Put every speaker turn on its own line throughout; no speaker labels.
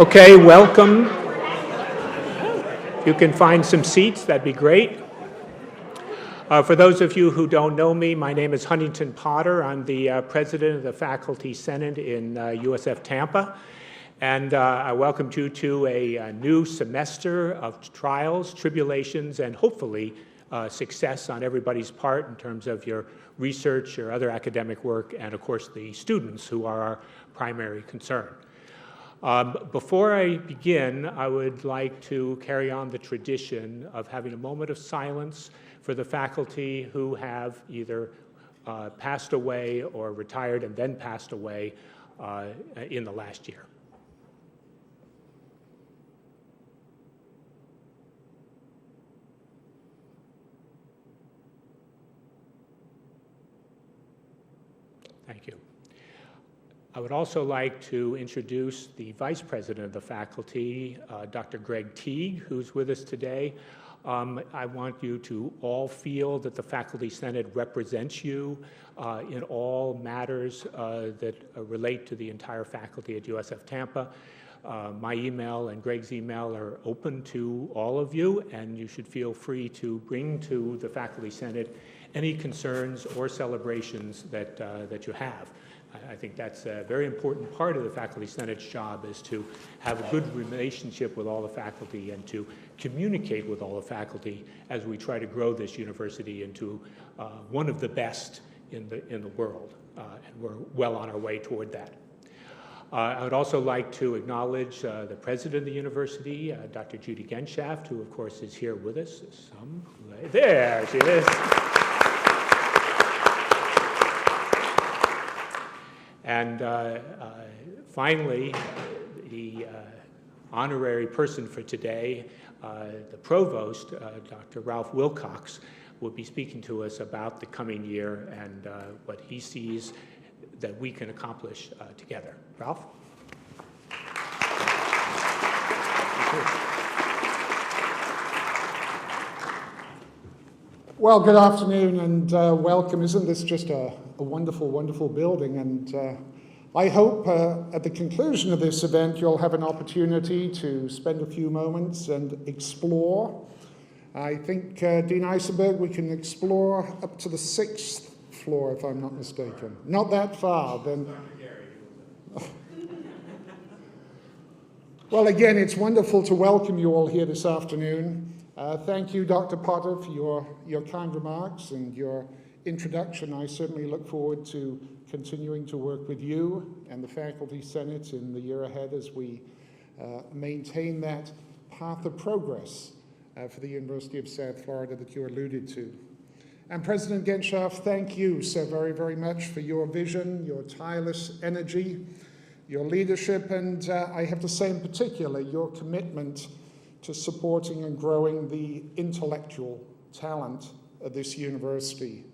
Okay, welcome. You can find some seats, that'd be great. For those of you who don't know me, my name is Huntington Potter. I'm the president of the Faculty Senate in USF Tampa. And I welcome you to a new semester of trials, tribulations, and hopefully success on everybody's part in terms of your research, your other academic work, and of course the students who are our primary concern. Before I begin, I would like to carry on the tradition of having a moment of silence for the faculty who have either passed away or retired and then passed away in the last year. Thank you. I would also like to introduce the Vice President of the faculty, Dr. Greg Teague, who's with us today. I want you to all feel that the Faculty Senate represents you in all matters that relate to the entire faculty at USF Tampa. My email and Greg's email are open to all of you, and you should feel free to bring to the Faculty Senate any concerns or celebrations that you have. I think that's a very important part of the Faculty Senate's job, is to have a good relationship with all the faculty and to communicate with all the faculty as we try to grow this university into one of the best in the world, and we're well on our way toward that. I would also like to acknowledge the president of the university, Dr. Judy Genshaft, who of course is here with us. There she is. And finally, the honorary person for today, the Provost, Dr. Ralph Wilcox, will be speaking to us about the coming year and what he sees that we can accomplish together. Ralph?
Well, good afternoon and welcome. Isn't this just a wonderful, wonderful building? And I hope at the conclusion of this event you'll have an opportunity to spend a few moments and explore. I think, Dean Eisenberg, we can explore up to the 6th floor, if I'm not mistaken. Not that far, then. Well, again, it's wonderful to welcome you all here this afternoon. Thank you, Dr. Potter, for your kind remarks and your introduction. I certainly look forward to continuing to work with you and the Faculty Senate in the year ahead as we maintain that path of progress for the University of South Florida that you alluded to. And President Genshaft, thank you so very, very much for your vision, your tireless energy, your leadership, and I have to say in particular, your commitment to supporting and growing the intellectual talent of this university.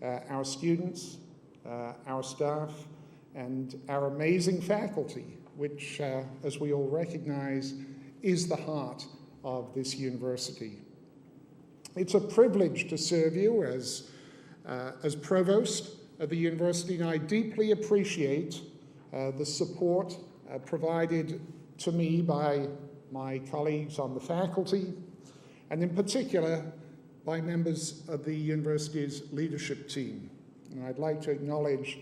Our students, our staff, and our amazing faculty, which, as we all recognize, is the heart of this university. It's a privilege to serve you as Provost of the university, and I deeply appreciate the support provided to me by my colleagues on the faculty, and in particular by members of the university's leadership team. And I'd like to acknowledge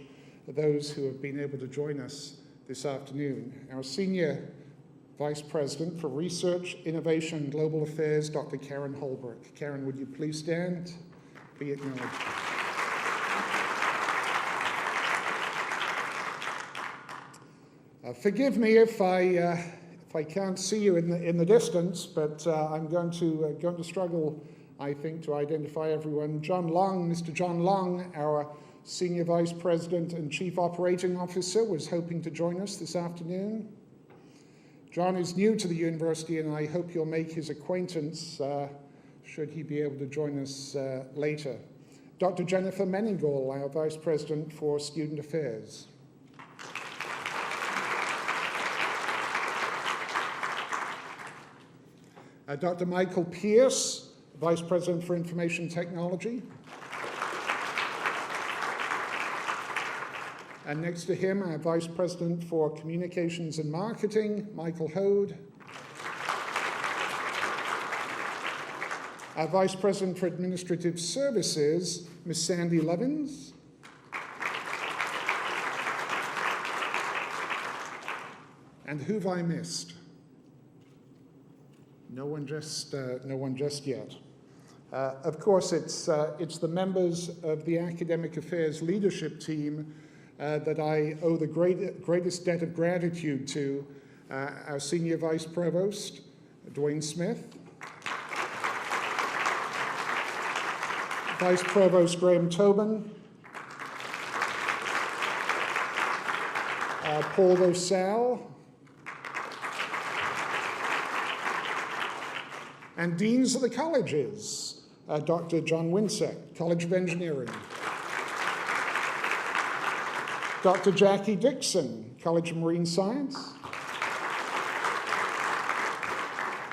those who have been able to join us this afternoon. Our Senior Vice President for Research, Innovation, and Global Affairs, Dr. Karen Holbrook. Karen, would you please stand? Be acknowledged. Forgive me if I can't see you in the distance, but I'm going to struggle, I think, to identify everyone. John Long, Mr. John Long, our Senior Vice President and Chief Operating Officer, was hoping to join us this afternoon. John is new to the university, and I hope you'll make his acquaintance should he be able to join us later. Dr. Jennifer Meningall, our Vice President for Student Affairs. Dr. Michael Pierce, Vice President for Information Technology. And next to him, our Vice President for Communications and Marketing, Michael Hode. Our Vice President for Administrative Services, Ms. Sandy Levins. And who've I missed? No one just yet. Of course, it's the members of the Academic Affairs leadership team that I owe the greatest debt of gratitude to. Our Senior Vice Provost, Dwayne Smith. Vice Provost Graham Tobin. Paul Rosal. And deans of the colleges, Dr. John Winsett, College of Engineering. Dr. Jackie Dixon, College of Marine Science.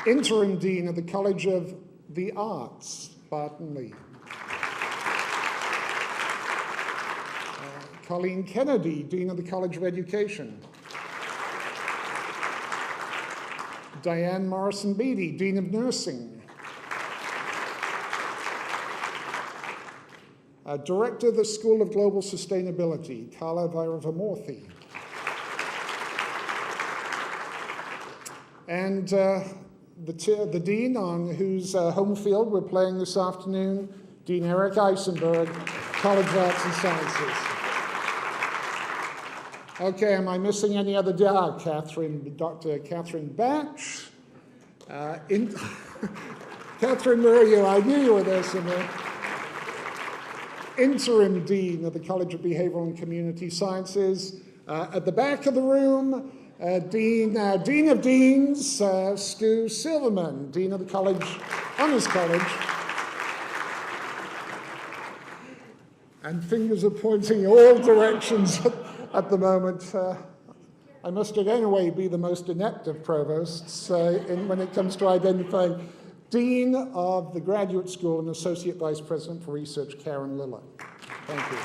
Interim Dean of the College of the Arts, Barton Lee. Colleen Kennedy, Dean of the College of Education. Diane Morrison-Beatty, Dean of Nursing. Director of the School of Global Sustainability, Carla Vairavamurthy. And the Dean on whose home field we're playing this afternoon, Dean Eric Eisenberg, College of Arts and Sciences. Okay, am I missing any other? Dr. Catherine Batch. Catherine, where are you? I knew you were there somewhere. Interim Dean of the College of Behavioral and Community Sciences. At the back of the room, Dean of Deans, Stu Silverman, Dean of the College, Honors College. And fingers are pointing all directions at the moment. I must in any way be the most inept of provosts when it comes to identifying Dean of the Graduate School and Associate Vice President for Research, Karen Liller. Thank you.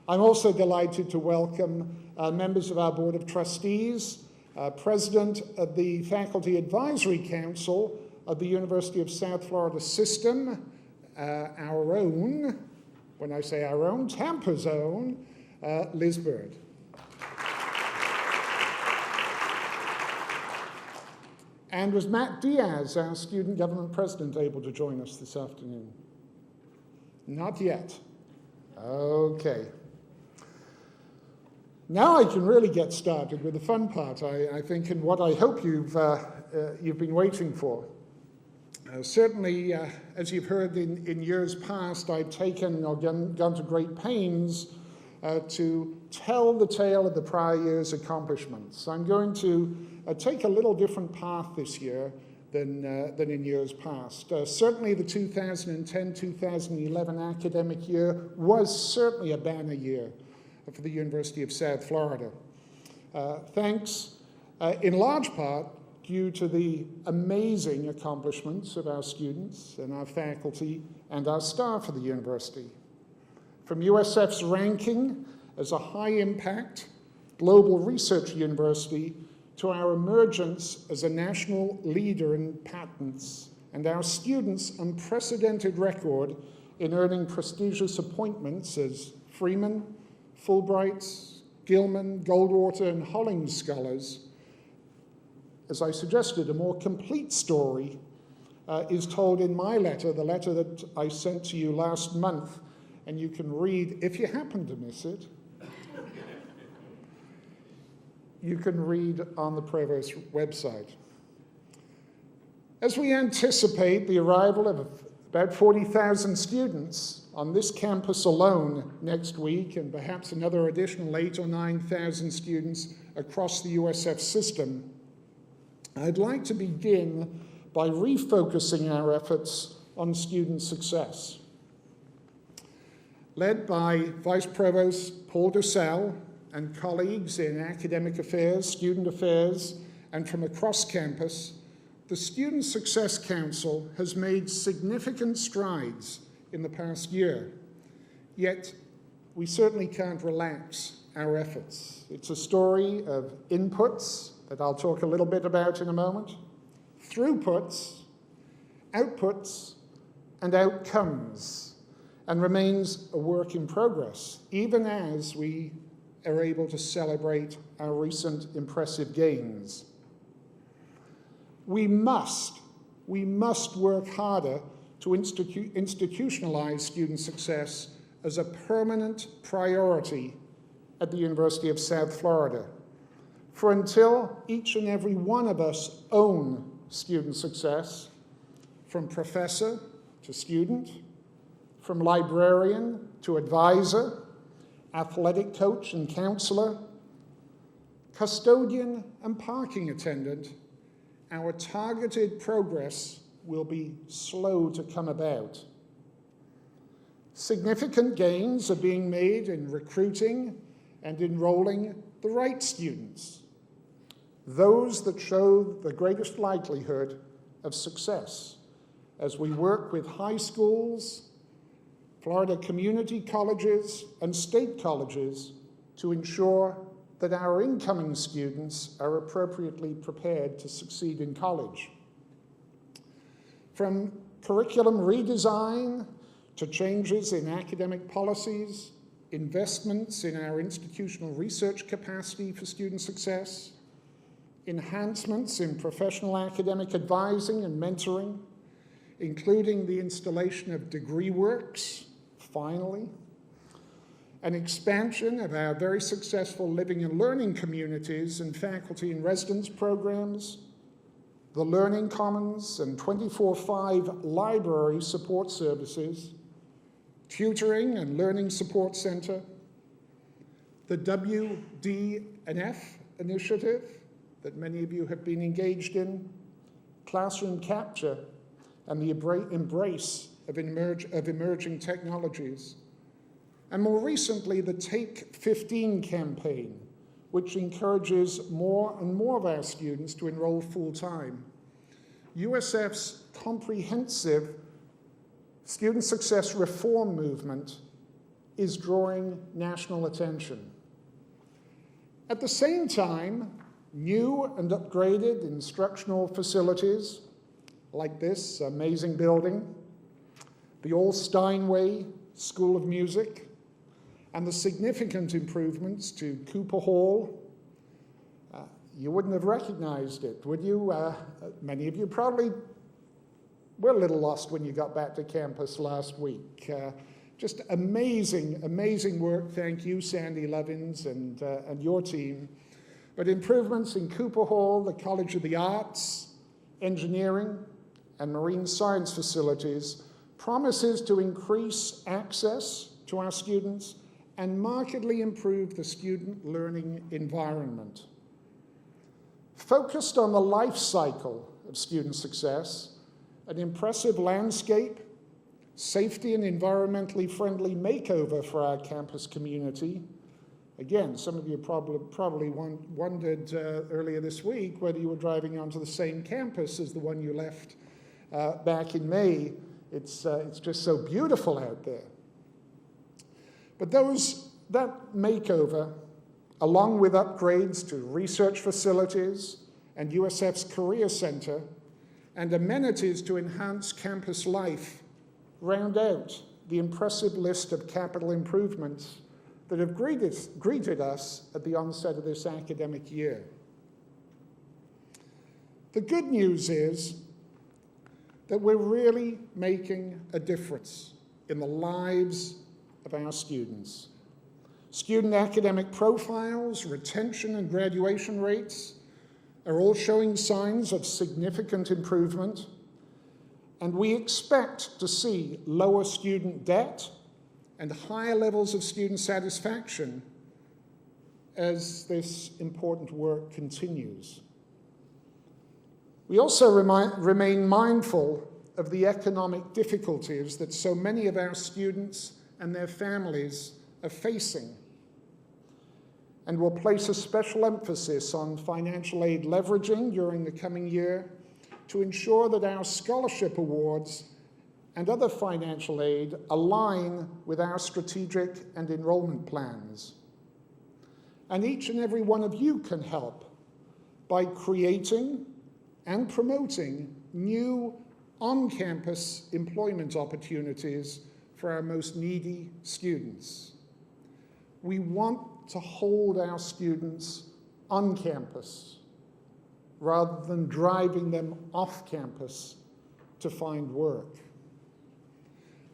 I'm also delighted to welcome members of our Board of Trustees, President of the Faculty Advisory Council of the University of South Florida System, our own, when I say our own, Tampa's own, Liz Bird. And was Matt Diaz, our student government president, able to join us this afternoon? Not yet. Okay. Now I can really get started with the fun part, I think, and what I hope you've been waiting for. Certainly, as you've heard in years past, I've taken or gone to great pains to tell the tale of the prior year's accomplishments. I'm going to take a little different path this year than in years past. Certainly the 2010-2011 academic year was certainly a banner year for the University of South Florida. Thanks in large part due to the amazing accomplishments of our students and our faculty and our staff of the university. From USF's ranking as a high-impact global research university to our emergence as a national leader in patents and our students' unprecedented record in earning prestigious appointments as Freeman, Fulbrights, Gilman, Goldwater, and Hollings Scholars. As I suggested, a more complete story is told in my letter, the letter that I sent to you last month, and you can read, if you happen to miss it, you can read on the Provost website. As we anticipate the arrival of about 40,000 students on this campus alone next week, and perhaps another additional 8,000 or 9,000 students across the USF system, I'd like to begin by refocusing our efforts on student success. Led by Vice Provost Paul Rosal and colleagues in academic affairs, student affairs, and from across campus, the Student Success Council has made significant strides in the past year Yet, we certainly can't relax our efforts. It's a story of inputs that I'll talk a little bit about in a moment, throughputs, outputs, and outcomes, and remains a work in progress, even as we are able to celebrate our recent impressive gains. We must work harder to institutionalize student success as a permanent priority at the University of South Florida. For until each and every one of us own student success, from professor to student, from librarian to advisor, athletic coach and counselor, custodian and parking attendant, our targeted progress will be slow to come about. Significant gains are being made in recruiting and enrolling the right students, those that show the greatest likelihood of success, as we work with high schools, Florida community colleges, and state colleges to ensure that our incoming students are appropriately prepared to succeed in college. From curriculum redesign to changes in academic policies, investments in our institutional research capacity for student success, enhancements in professional academic advising and mentoring, including the installation of degree works, finally, an expansion of our very successful living and learning communities and faculty and residence programs, the Learning Commons and 24/5 library support services, tutoring and learning support center, the WD&F initiative that many of you have been engaged in, classroom capture, and the embrace of emerging technologies. And more recently, the Take 15 campaign, which encourages more and more of our students to enroll full-time. USF's comprehensive student success reform movement is drawing national attention. At the same time, new and upgraded instructional facilities like this amazing building, the All Steinway School of Music, and the significant improvements to Cooper Hall. You wouldn't have recognized it, would you? Many of you probably were a little lost when you got back to campus last week. Just amazing, amazing work. Thank you, Sandy Levins and your team. But improvements in Cooper Hall, the College of the Arts, Engineering, and Marine Science facilities promises to increase access to our students and markedly improve the student learning environment. Focused on the life cycle of student success, an impressive landscape, safety and environmentally friendly makeover for our campus community. Again, some of you probably wondered earlier this week whether you were driving onto the same campus as the one you left back in May. It's just so beautiful out there. But that makeover, along with upgrades to research facilities and USF's Career Center and amenities to enhance campus life, round out the impressive list of capital improvements that have greeted us at the onset of this academic year. The good news is that we're really making a difference in the lives of our students. Student academic profiles, retention, and graduation rates are all showing signs of significant improvement, and we expect to see lower student debt and higher levels of student satisfaction as this important work continues. We also remain mindful of the economic difficulties that so many of our students and their families are facing, and will place a special emphasis on financial aid leveraging during the coming year to ensure that our scholarship awards and other financial aid align with our strategic and enrollment plans. And each and every one of you can help by creating and promoting new on-campus employment opportunities for our most needy students. We want to hold our students on campus rather than driving them off campus to find work.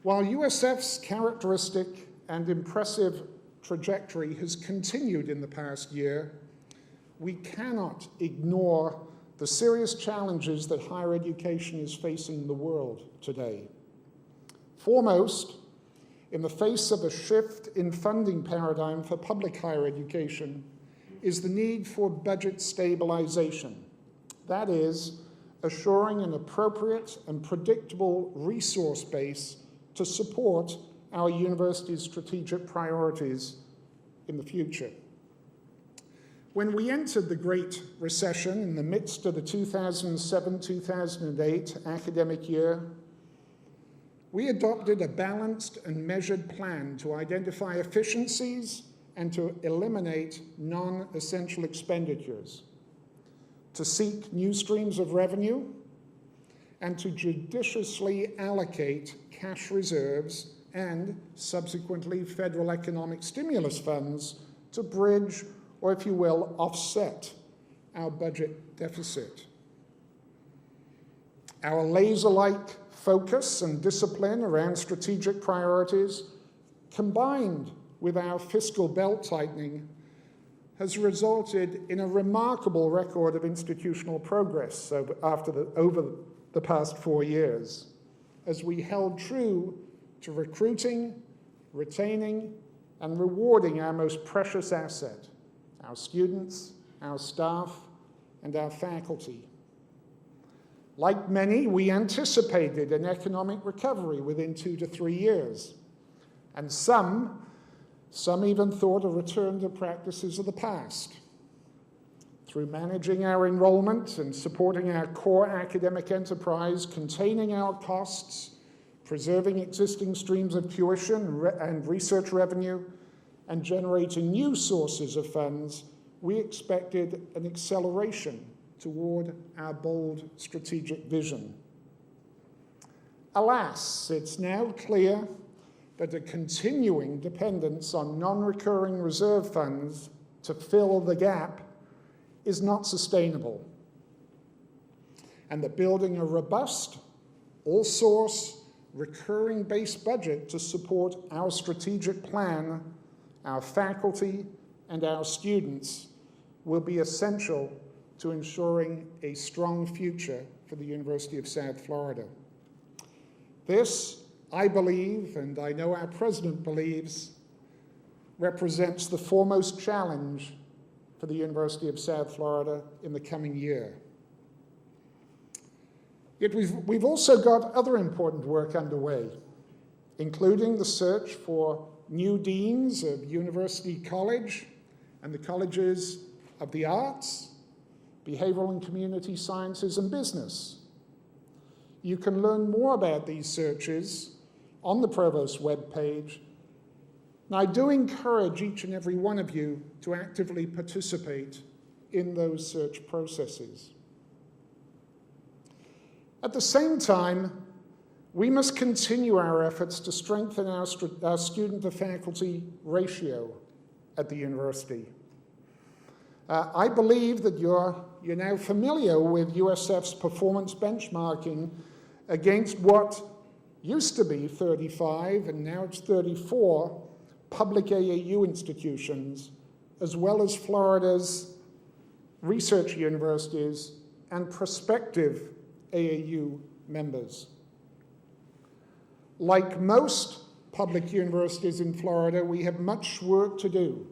While USF's characteristic and impressive trajectory has continued in the past year, we cannot ignore the serious challenges that higher education is facing the world today. Foremost, in the face of a shift in funding paradigm for public higher education, is the need for budget stabilization. That is, assuring an appropriate and predictable resource base to support our university's strategic priorities in the future. When we entered the Great Recession in the midst of the 2007-2008 academic year, we adopted a balanced and measured plan to identify efficiencies and to eliminate non-essential expenditures, to seek new streams of revenue, and to judiciously allocate cash reserves and subsequently federal economic stimulus funds to bridge, or if you will, offset our budget deficit. Our laser-like focus and discipline around strategic priorities, combined with our fiscal belt-tightening, has resulted in a remarkable record of institutional progress over the past 4 years, as we held true to recruiting, retaining, and rewarding our most precious asset, our students, our staff, and our faculty. Like many, we anticipated an economic recovery within 2 to 3 years, and some even thought a return to practices of the past. Through managing our enrollment and supporting our core academic enterprise, containing our costs, preserving existing streams of tuition and research revenue, and generating new sources of funds, we expected an acceleration toward our bold strategic vision. Alas, it's now clear that a continuing dependence on non-recurring reserve funds to fill the gap is not sustainable, and that building a robust, all-source, recurring base budget to support our strategic plan, our faculty, and our students will be essential to ensuring a strong future for the University of South Florida. This, I believe, and I know our president believes, represents the foremost challenge for the University of South Florida in the coming year. Yet we've also got other important work underway, including the search for new deans of University College and the colleges of the arts, behavioral and community sciences, and business. You can learn more about these searches on the Provost webpage, and I do encourage each and every one of you to actively participate in those search processes. At the same time, we must continue our efforts to strengthen our student-to-faculty ratio at the university. I believe that you're now familiar with USF's performance benchmarking against what used to be 35, and now it's 34, public AAU institutions, as well as Florida's research universities and prospective AAU members. Like most public universities in Florida, we have much work to do,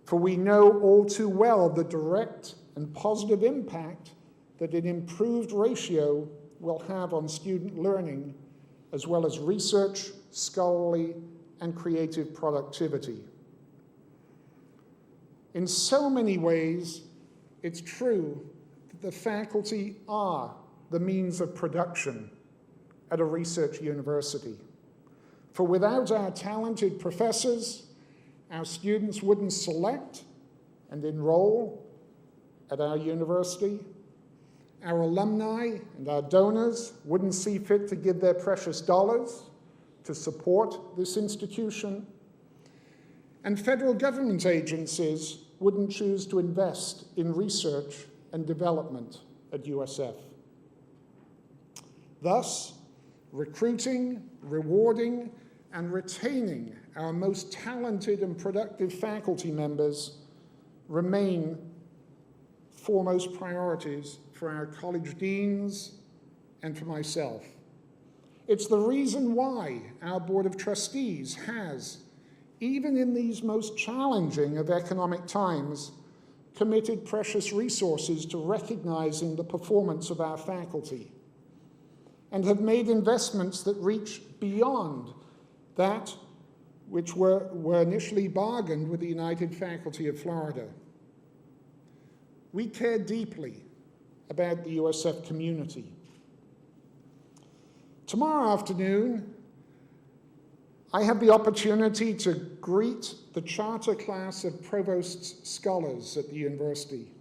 for we know all too well the direct and positive impact that an improved ratio will have on student learning, as well as research, scholarly, and creative productivity. In so many ways, it's true that the faculty are the means of production at a research university. For without our talented professors, our students wouldn't select and enroll at our university. Our alumni and our donors wouldn't see fit to give their precious dollars to support this institution. And federal government agencies wouldn't choose to invest in research and development at USF. Thus, recruiting, rewarding, and retaining our most talented and productive faculty members remain foremost priorities for our college deans and for myself. It's the reason why our Board of Trustees has, even in these most challenging of economic times, committed precious resources to recognizing the performance of our faculty and have made investments that reach beyond that which were initially bargained with the United Faculty of Florida. We care deeply about the USF community. Tomorrow afternoon, I have the opportunity to greet the charter class of Provost's scholars at the university.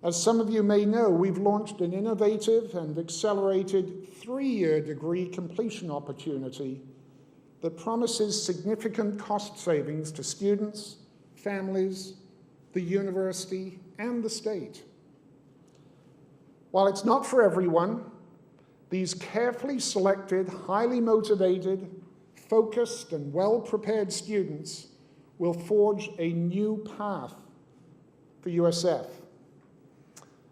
As some of you may know, we've launched an innovative and accelerated 3-year degree completion opportunity that promises significant cost savings to students, families, the university, and the state. While it's not for everyone, these carefully selected, highly motivated, focused, and well-prepared students will forge a new path for USF.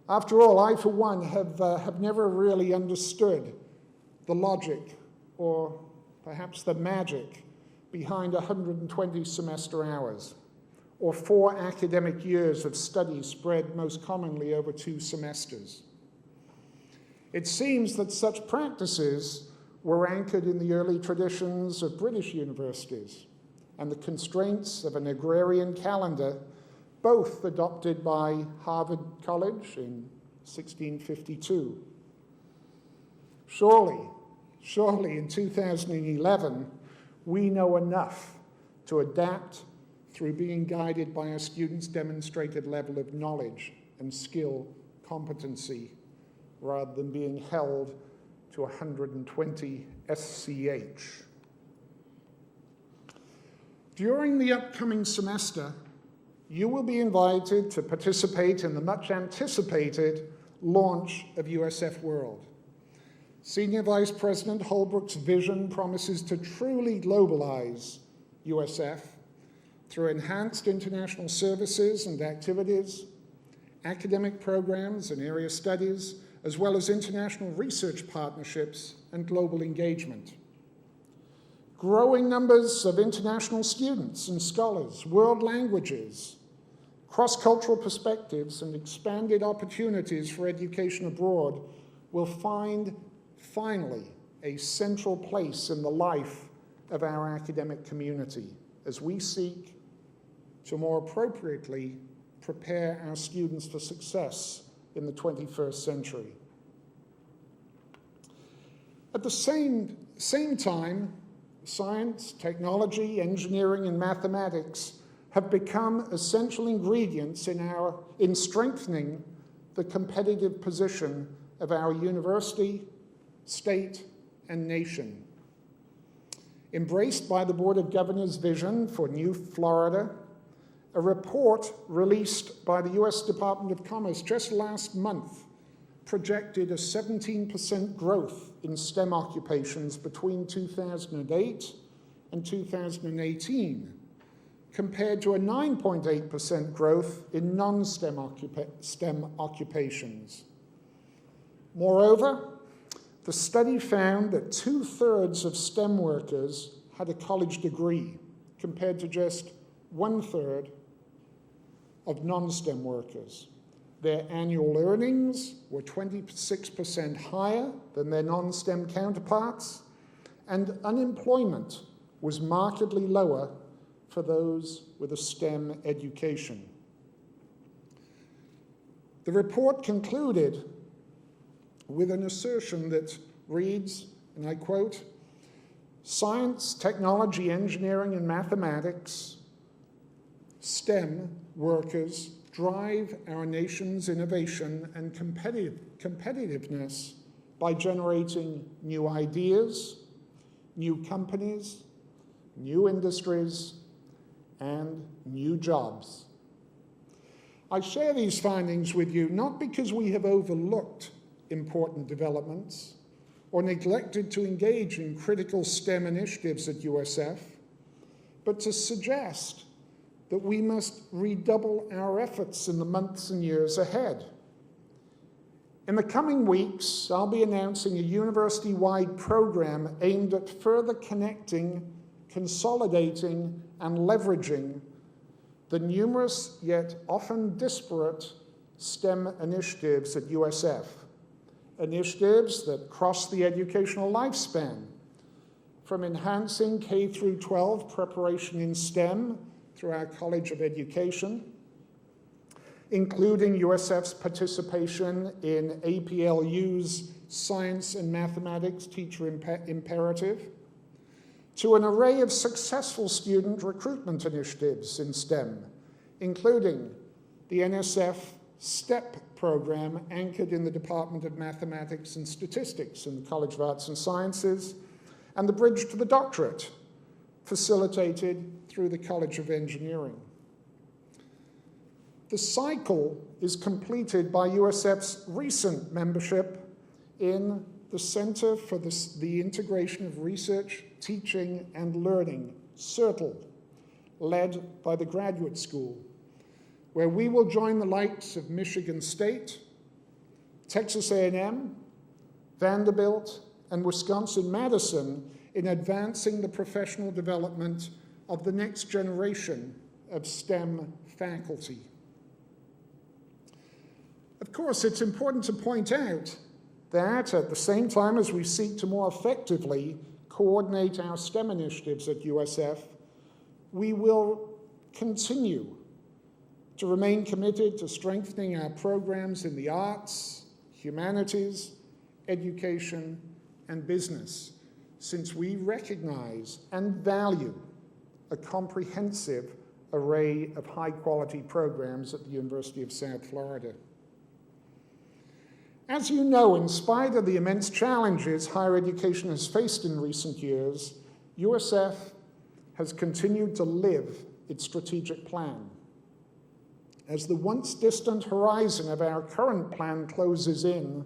After all, I, for one, have never really understood the logic or perhaps the magic behind 120 semester hours or 4 academic years of study spread most commonly over 2 semesters. It seems that such practices were anchored in the early traditions of British universities and the constraints of an agrarian calendar, both adopted by Harvard College in 1652. Surely in 2011, we know enough to adapt through being guided by a student's demonstrated level of knowledge and skill, competency, rather than being held to 120 SCH. During the upcoming semester, you will be invited to participate in the much anticipated launch of USF World. Senior Vice President Holbrook's vision promises to truly globalize USF through enhanced international services and activities, academic programs and area studies, as well as international research partnerships and global engagement. Growing numbers of international students and scholars, world languages, cross-cultural perspectives, and expanded opportunities for education abroad will find, finally, a central place in the life of our academic community as we seek to more appropriately prepare our students for success in the 21st century. At the same time, science, technology, engineering, and mathematics have become essential ingredients in strengthening the competitive position of our university, state, and nation. Embraced by the Board of Governors' vision for New Florida, a report released by the U.S. Department of Commerce just last month projected a 17% growth in STEM occupations between 2008 and 2018, compared to a 9.8% growth in non-STEM occupations. Moreover, the study found that 2/3 of STEM workers had a college degree, compared to just 1/3 of non-STEM workers. Their annual earnings were 26% higher than their non-STEM counterparts, and unemployment was markedly lower for those with a STEM education. The report concluded with an assertion that reads, and I quote, "Science, technology, engineering, and mathematics, STEM workers drive our nation's innovation and competitiveness by generating new ideas, new companies, new industries, and new jobs." I share these findings with you not because we have overlooked important developments or neglected to engage in critical STEM initiatives at USF, but to suggest that we must redouble our efforts in the months and years ahead. In the coming weeks, I'll be announcing a university-wide program aimed at further connecting, consolidating, and leveraging the numerous yet often disparate STEM initiatives at USF. Initiatives that cross the educational lifespan, from enhancing K-12 preparation in STEM through our College of Education, including USF's participation in APLU's Science and Mathematics Teacher Imperative, to an array of successful student recruitment initiatives in STEM, including the NSF STEP program anchored in the Department of Mathematics and Statistics in the College of Arts and Sciences, and the Bridge to the Doctorate, facilitated through the College of Engineering. The cycle is completed by USF's recent membership in the Center for the Integration of Research, Teaching, and Learning, CIRTL, led by the Graduate School, where we will join the likes of Michigan State, Texas A&M, Vanderbilt, and Wisconsin-Madison in advancing the professional development of the next generation of STEM faculty. Of course, it's important to point out that at the same time as we seek to more effectively coordinate our STEM initiatives at USF, we will continue to remain committed to strengthening our programs in the arts, humanities, education, and business, since we recognize and value a comprehensive array of high-quality programs at the University of South Florida. As you know, in spite of the immense challenges higher education has faced in recent years, USF has continued to live its strategic plan. As the once distant horizon of our current plan closes in,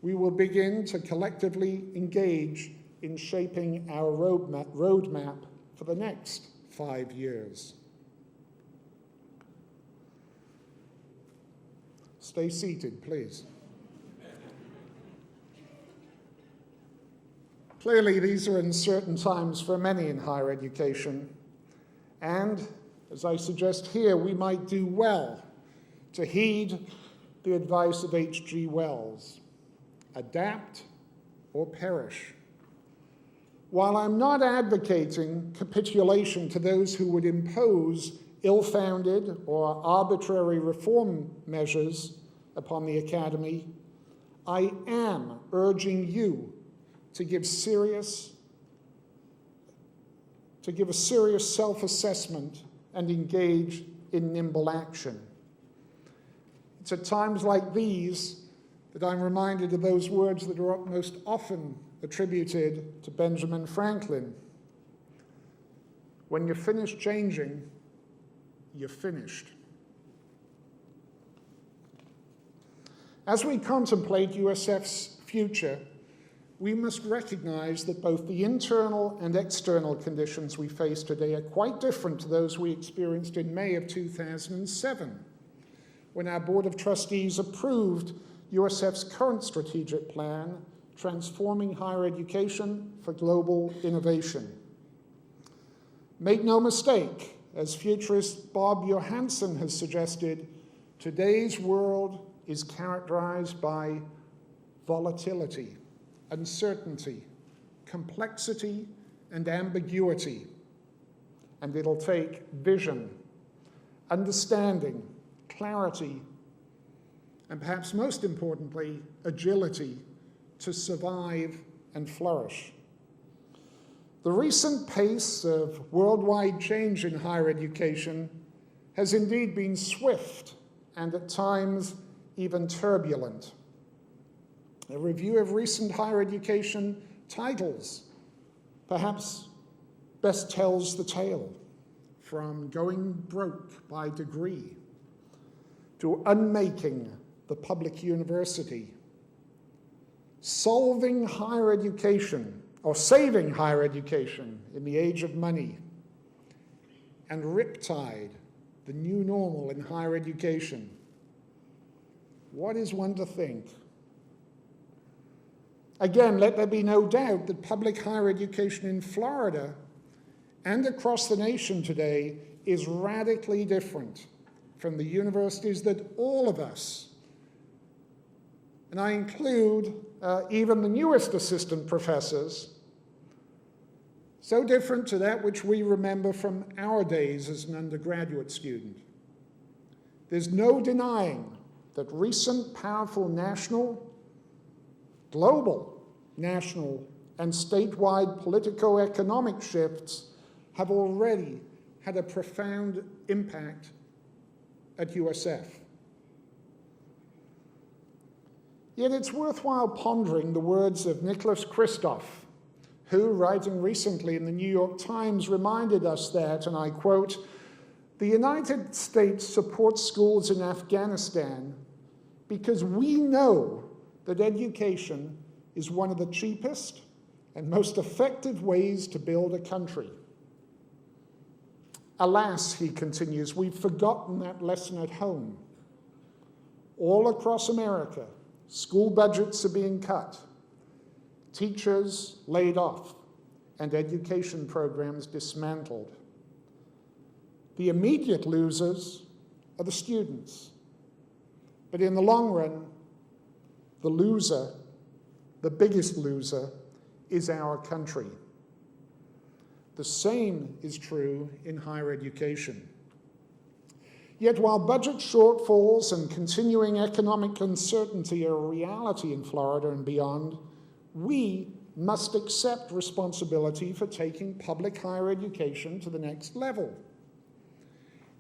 we will begin to collectively engage in shaping our roadmap for the next 5 years. Stay seated, please. Clearly, these are uncertain times for many in higher education, and as I suggest here, we might do well to heed the advice of H.G. Wells: adapt or perish. While I'm not advocating capitulation to those who would impose ill-founded or arbitrary reform measures upon the Academy, I am urging you to give a serious self-assessment and engage in nimble action. It's at times like these that I'm reminded of those words that are most often attributed to Benjamin Franklin. When you're finished changing, you're finished. As we contemplate USF's future, we must recognize that both the internal and external conditions we face today are quite different to those we experienced in May of 2007, when our Board of Trustees approved USF's current strategic plan, Transforming Higher Education for Global Innovation. Make no mistake, as futurist Bob Johansen has suggested, today's world is characterized by volatility, uncertainty, complexity, and ambiguity. And it'll take vision, understanding, clarity, and perhaps most importantly, agility to survive and flourish. The recent pace of worldwide change in higher education has indeed been swift and at times even turbulent. A review of recent higher education titles perhaps best tells the tale, from going broke by degree to unmaking the public university, solving higher education or saving higher education in the age of money, and Riptide, the new normal in higher education. What is one to think? Again, let there be no doubt that public higher education in Florida and across the nation today is radically different from the universities that all of us, and I include even the newest assistant professors, so different to that which we remember from our days as an undergraduate student. There's no denying that recent powerful national, global, national, and statewide politico-economic shifts have already had a profound impact at USF. Yet it's worthwhile pondering the words of Nicholas Kristof, who, writing recently in the New York Times, reminded us that, and I quote, "The United States supports schools in Afghanistan because we know that education is one of the cheapest and most effective ways to build a country." Alas, he continues, we've forgotten that lesson at home. All across America, school budgets are being cut, teachers laid off, and education programs dismantled. The immediate losers are the students. But in the long run, the loser, the biggest loser, is our country. The same is true in higher education. Yet while budget shortfalls and continuing economic uncertainty are a reality in Florida and beyond, we must accept responsibility for taking public higher education to the next level.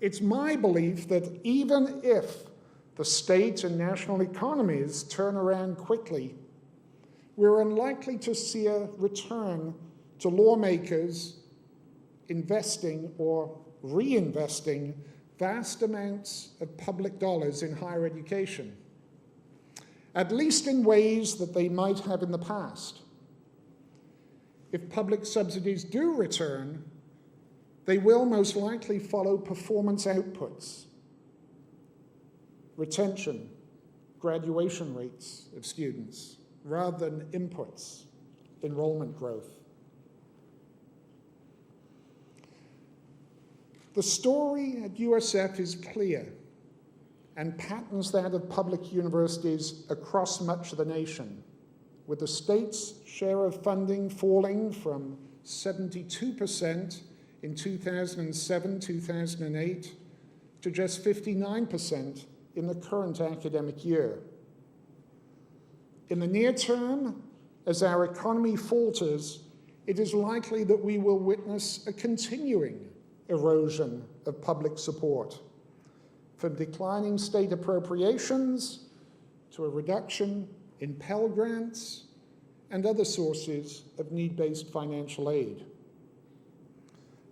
It's my belief that even if the state and national economies turn around quickly, we're unlikely to see a return to lawmakers investing or reinvesting vast amounts of public dollars in higher education, at least in ways that they might have in the past. If public subsidies do return, they will most likely follow performance outputs, retention, graduation rates of students, rather than inputs, enrollment growth. The story at USF is clear and patterns that of public universities across much of the nation, with the state's share of funding falling from 72% in 2007-2008 to just 59% in the current academic year. In the near term, as our economy falters, it is likely that we will witness a continuing erosion of public support, from declining state appropriations to a reduction in Pell Grants and other sources of need-based financial aid.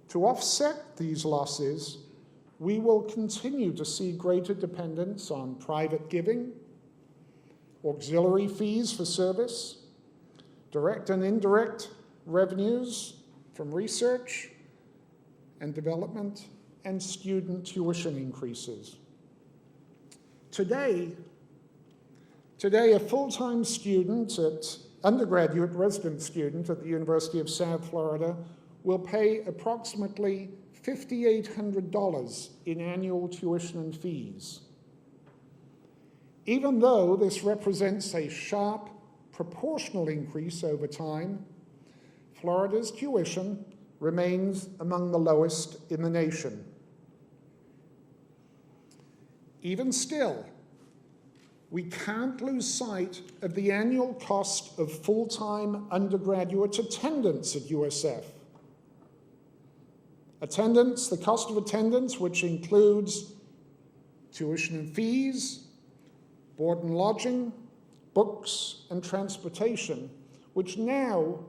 To offset these losses, we will continue to see greater dependence on private giving, auxiliary fees for service, direct and indirect revenues from research and development, and student tuition increases. Today, a full-time student, undergraduate resident student at the University of South Florida will pay approximately $5,800 in annual tuition and fees. Even though this represents a sharp, proportional increase over time, Florida's tuition remains among the lowest in the nation. Even still, we can't lose sight of the annual cost of full-time undergraduate attendance at USF. Attendance, the cost of attendance, which includes tuition and fees, board and lodging, books and transportation, which now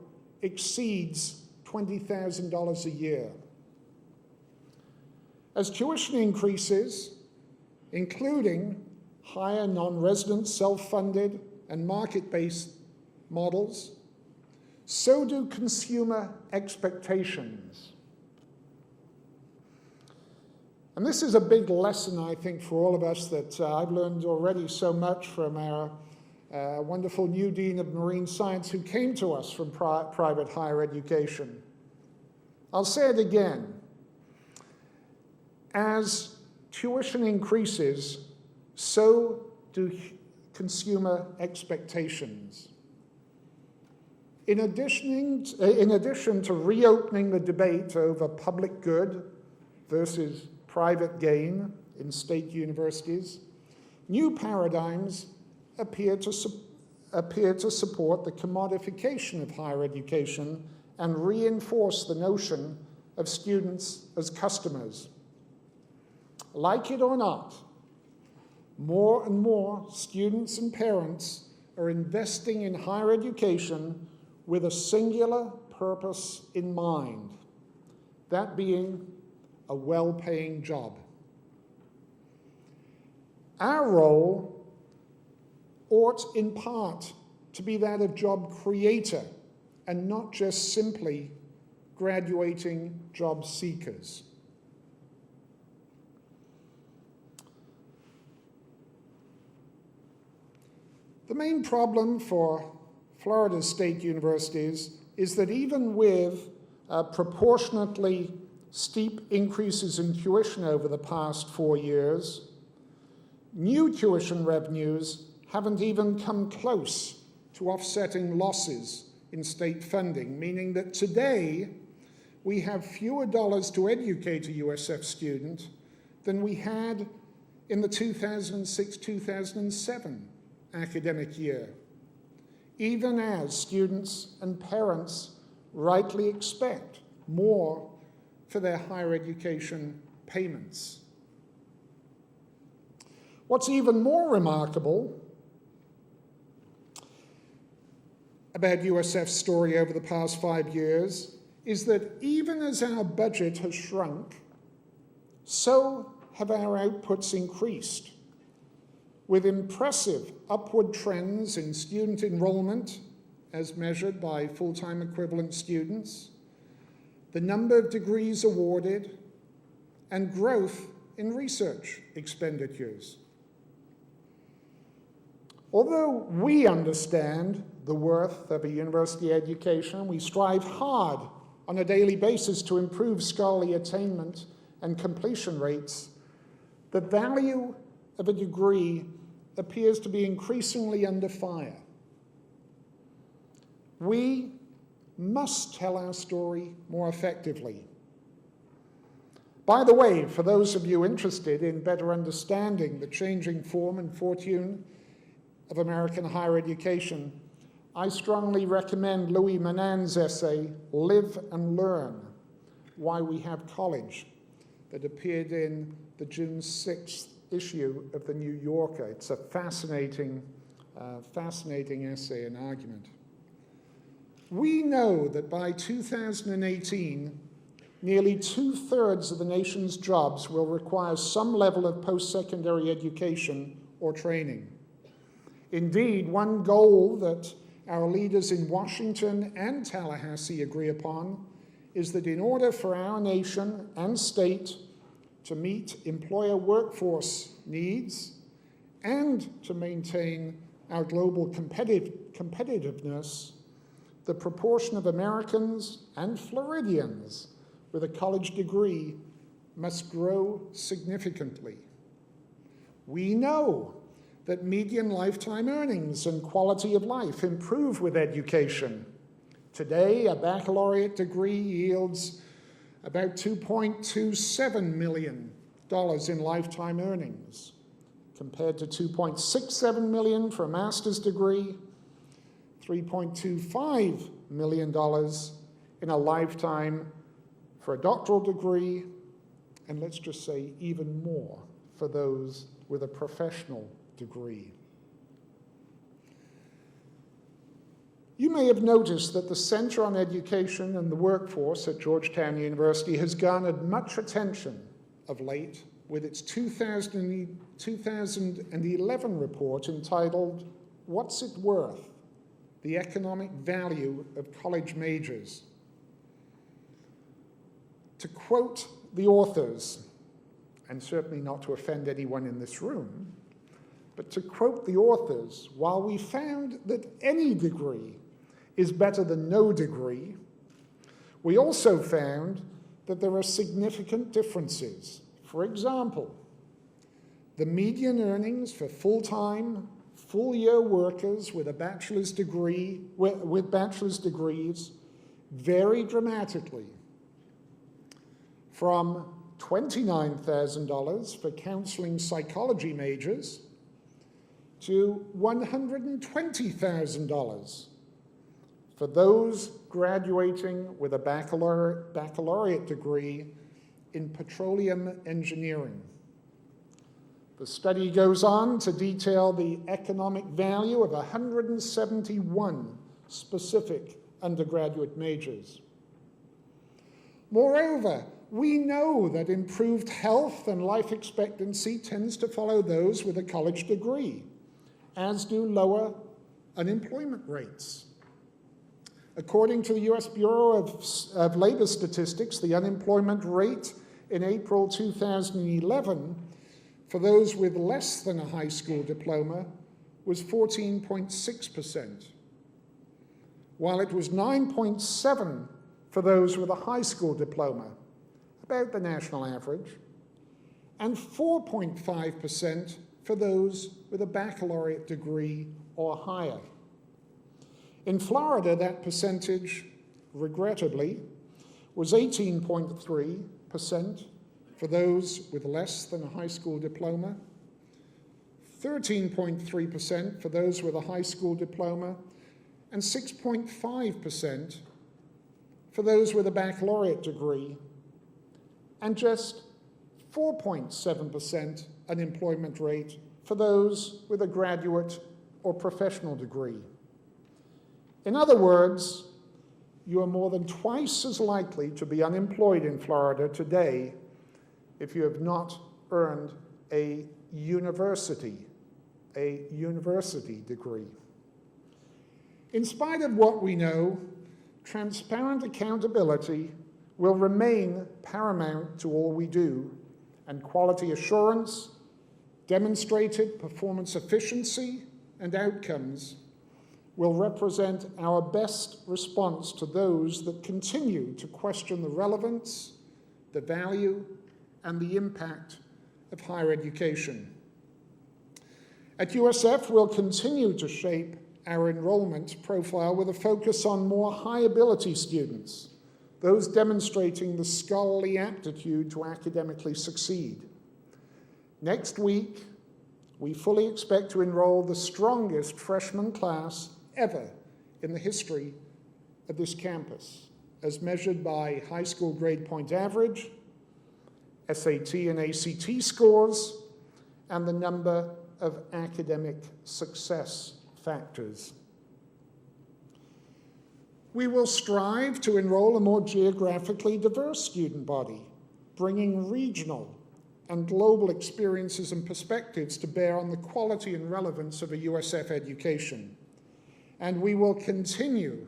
exceeds $20,000 a year. As tuition increases, including higher non-resident self-funded and market-based models, so do consumer expectations. And this is a big lesson, I think, for all of us that I've learned already so much from our wonderful new Dean of Marine Science who came to us from private higher education. I'll say it again. As tuition increases, so do consumer expectations. In addition to reopening the debate over public good versus private gain in state universities, new paradigms appear to support the commodification of higher education and reinforce the notion of students as customers. Like it or not, more and more students and parents are investing in higher education with a singular purpose in mind, that being a well-paying job. Our role ought in part to be that of job creator and not just simply graduating job seekers. The main problem for Florida state universities is that even with proportionately steep increases in tuition over the past 4 years, new tuition revenues haven't even come close to offsetting losses in state funding, meaning that today we have fewer dollars to educate a USF student than we had in the 2006-2007 academic year, even as students and parents rightly expect more for their higher education payments. What's even more remarkable about USF's story over the past 5 years is that even as our budget has shrunk, so have our outputs increased, with impressive upward trends in student enrollment as measured by full-time equivalent students, the number of degrees awarded, and growth in research expenditures. Although we understand the worth of a university education, we strive hard on a daily basis to improve scholarly attainment and completion rates, the value of a degree appears to be increasingly under fire. We must tell our story more effectively. By the way, for those of you interested in better understanding the changing form and fortune of American higher education, I strongly recommend Louis Menand's essay, Live and Learn, Why We Have College, that appeared in the June 6th issue of the New Yorker. It's a fascinating essay and argument. We know that by 2018, nearly 2/3 of the nation's jobs will require some level of post-secondary education or training. Indeed, one goal that our leaders in Washington and Tallahassee agree upon is that in order for our nation and state to meet employer workforce needs and to maintain our global competitiveness, the proportion of Americans and Floridians with a college degree must grow significantly. We know that median lifetime earnings and quality of life improve with education. Today, a baccalaureate degree yields about $2.27 million in lifetime earnings. compared to $2.67 million for a master's degree, $3.25 million in a lifetime for a doctoral degree, and let's just say even more for those with a professional degree. You may have noticed that the Center on Education and the Workforce at Georgetown University has garnered much attention of late with its 2011 report entitled, "What's It Worth? The Economic Value of College Majors." To quote the authors, and certainly not to offend anyone in this room, but to quote the authors, while we found that any degree is better than no degree, we also found that there are significant differences. For example, the median earnings for full-time, full-year workers with a bachelor's degree, with bachelor's degrees vary dramatically from $29,000 for counseling psychology majors to $120,000 for those graduating with a baccalaureate degree in petroleum engineering. The study goes on to detail the economic value of 171 specific undergraduate majors. Moreover, we know that improved health and life expectancy tends to follow those with a college degree, as do lower unemployment rates. According to the U.S. Bureau of Labor Statistics, the unemployment rate in April 2011 for those with less than a high school diploma was 14.6%, while it was 9.7% for those with a high school diploma, about the national average, and 4.5% for those with a baccalaureate degree or higher. In Florida, that percentage, regrettably, was 18.3% for those with less than a high school diploma, 13.3% for those with a high school diploma, and 6.5% for those with a baccalaureate degree, and just 4.7% unemployment rate for those with a graduate or professional degree. In other words, you are more than twice as likely to be unemployed in Florida today if you have not earned a university degree. In spite of what we know, transparent accountability will remain paramount to all we do, and quality assurance, demonstrated performance efficiency, and outcomes will represent our best response to those that continue to question the relevance, the value, and the impact of higher education. At USF, we'll continue to shape our enrollment profile with a focus on more high-ability students, those demonstrating the scholarly aptitude to academically succeed. Next week, we fully expect to enroll the strongest freshman class ever in the history of this campus, as measured by high school grade point average, SAT and ACT scores, and the number of academic success factors. We will strive to enroll a more geographically diverse student body, bringing regional and global experiences and perspectives to bear on the quality and relevance of a USF education. And we will continue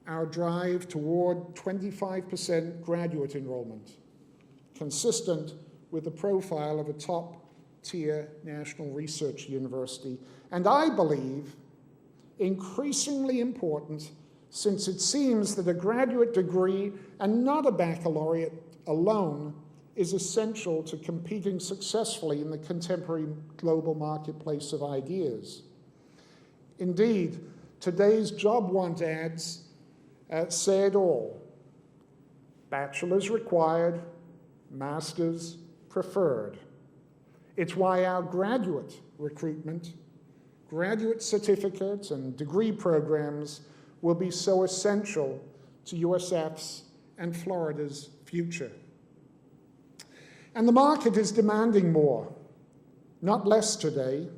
our drive toward 25% graduate enrollment, consistent with the profile of a top-tier national research university, and I believe increasingly important, since it seems that a graduate degree and not a baccalaureate alone is essential to competing successfully in the contemporary global marketplace of ideas. Indeed, today's job want ads say it all. Bachelor's required, master's preferred. It's why our graduate recruitment, graduate certificate and degree programs will be so essential to USF's and Florida's future. And the market is demanding more, not less today.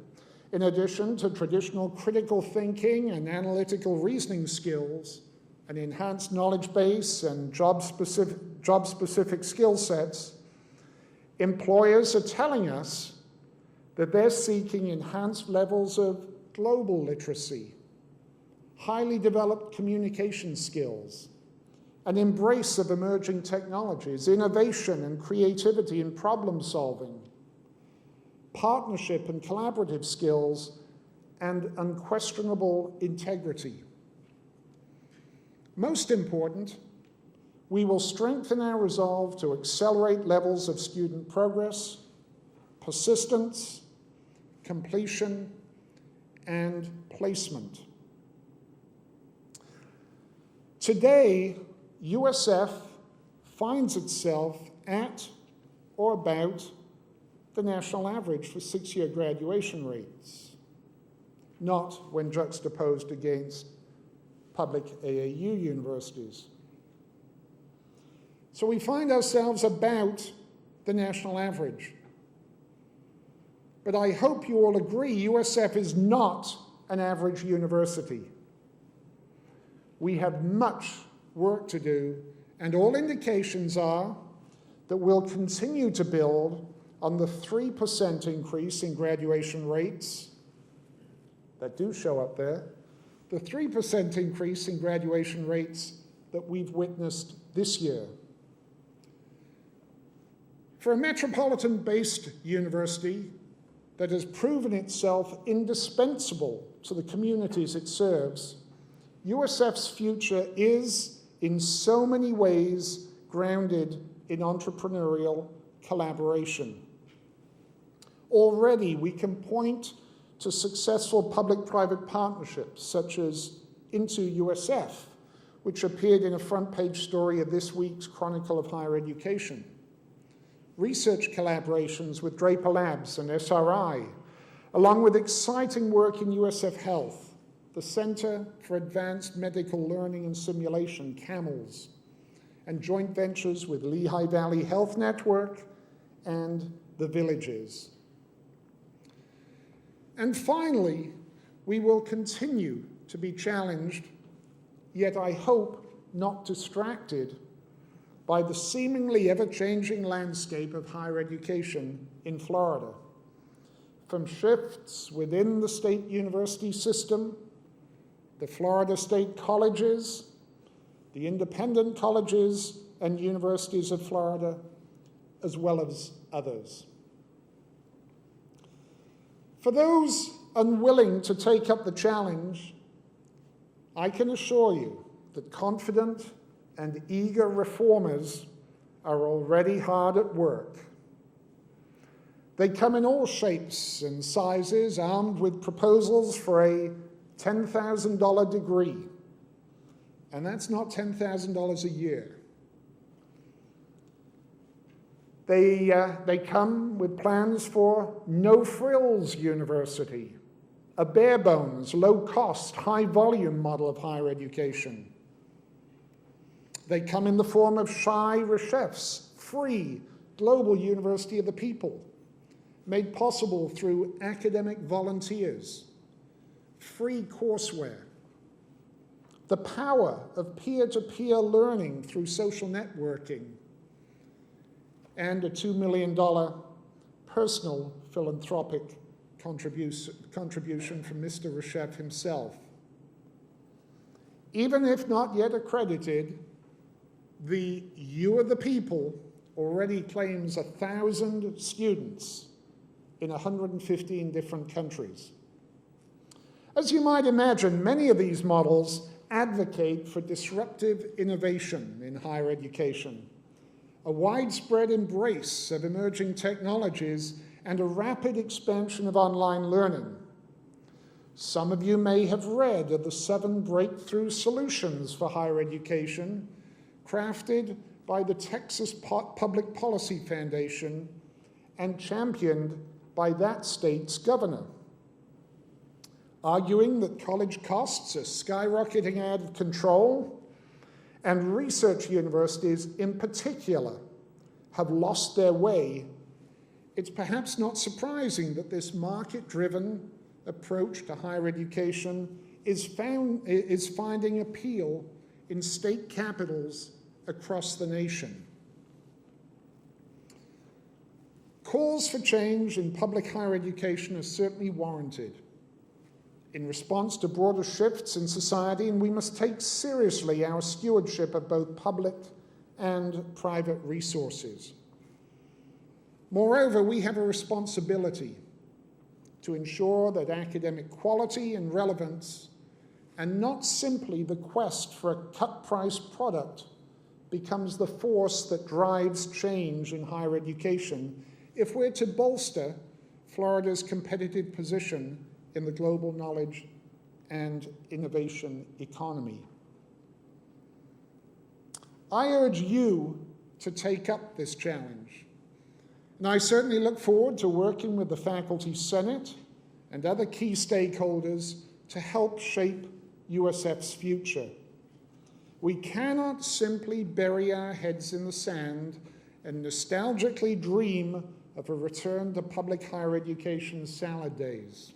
In addition to traditional critical thinking and analytical reasoning skills, an enhanced knowledge base and job-specific skill sets, employers are telling us that they're seeking enhanced levels of global literacy, highly developed communication skills, an embrace of emerging technologies, innovation and creativity in problem solving, partnership and collaborative skills, and unquestionable integrity. Most important, we will strengthen our resolve to accelerate levels of student progress, persistence, completion, and placement. Today, USF finds itself at or about the national average for six-year graduation rates, not when juxtaposed against public AAU universities. So we find ourselves about the national average. But I hope you all agree USF is not an average university. We have much work to do, and all indications are that we'll continue to build on the 3% increase in graduation rates that do show up there, the 3% increase in graduation rates that we've witnessed this year. For a metropolitan-based university that has proven itself indispensable to the communities it serves, USF's future is, in so many ways, grounded in entrepreneurial collaboration. Already, we can point to successful public-private partnerships, such as Into USF, which appeared in a front-page story of this week's Chronicle of Higher Education. Research collaborations with Draper Labs and SRI, along with exciting work in USF Health, the Center for Advanced Medical Learning and Simulation, CAMLS, and joint ventures with Lehigh Valley Health Network and The Villages. And finally, we will continue to be challenged, yet I hope not distracted, by the seemingly ever-changing landscape of higher education in Florida. From shifts within the state university system, the Florida State Colleges, the independent colleges and universities of Florida, as well as others. For those unwilling to take up the challenge, I can assure you that confident and eager reformers are already hard at work. They come in all shapes and sizes, armed with proposals for a $10,000 degree. And that's not $10,000 a year. They come with plans for no-frills university, a bare-bones, low-cost, high-volume model of higher education. They come in the form of Shai Reshef's free global university of the people, made possible through academic volunteers, free courseware, the power of peer-to-peer learning through social networking, and a $2 million personal philanthropic contribution from Mr. Reshef himself. Even if not yet accredited, the U of the People already claims 1,000 students in 115 different countries. As you might imagine, many of these models advocate for disruptive innovation in higher education, a widespread embrace of emerging technologies, and a rapid expansion of online learning. Some of you may have read of the 7 breakthrough solutions for higher education crafted by the Texas Public Policy Foundation and championed by that state's governor, arguing that college costs are skyrocketing out of control, and research universities in particular have lost their way. It's perhaps not surprising that this market-driven approach to higher education is finding appeal in state capitals across the nation. Calls for change in public higher education are certainly warranted in response to broader shifts in society, and we must take seriously our stewardship of both public and private resources. Moreover, we have a responsibility to ensure that academic quality and relevance, and not simply the quest for a cut-price product, becomes the force that drives change in higher education if we're to bolster Florida's competitive position in the global knowledge and innovation economy. I urge you to take up this challenge, and I certainly look forward to working with the Faculty Senate and other key stakeholders to help shape USF's future. We cannot simply bury our heads in the sand and nostalgically dream of a return to public higher education salad days.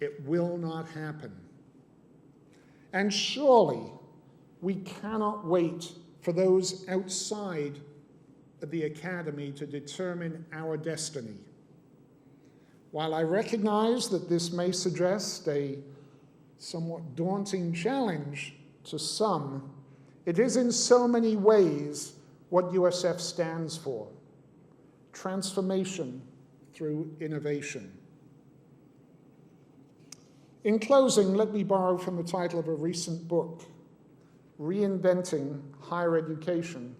It will not happen. And surely we cannot wait for those outside of the academy to determine our destiny. While I recognize that this may suggest a somewhat daunting challenge to some, it is in so many ways what USF stands for: transformation through innovation. In closing, let me borrow from the title of a recent book, Reinventing Higher Education,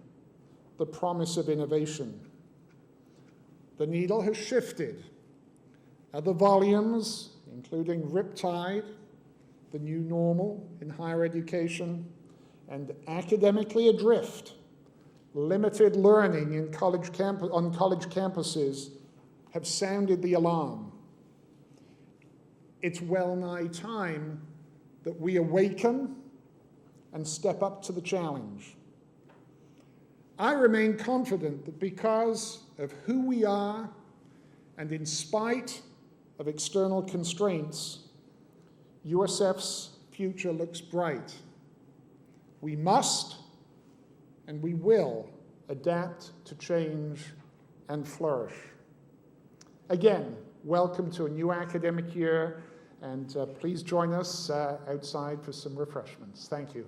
The Promise of Innovation. The needle has shifted. Other volumes, including Riptide, The New Normal in Higher Education, and Academically Adrift, Limited Learning in on college campuses, have sounded the alarm. It's well-nigh time that we awaken and step up to the challenge. I remain confident that because of who we are, and in spite of external constraints, USF's future looks bright. We must and we will adapt to change and flourish. Again, welcome to a new academic year, and please join us outside for some refreshments. Thank you.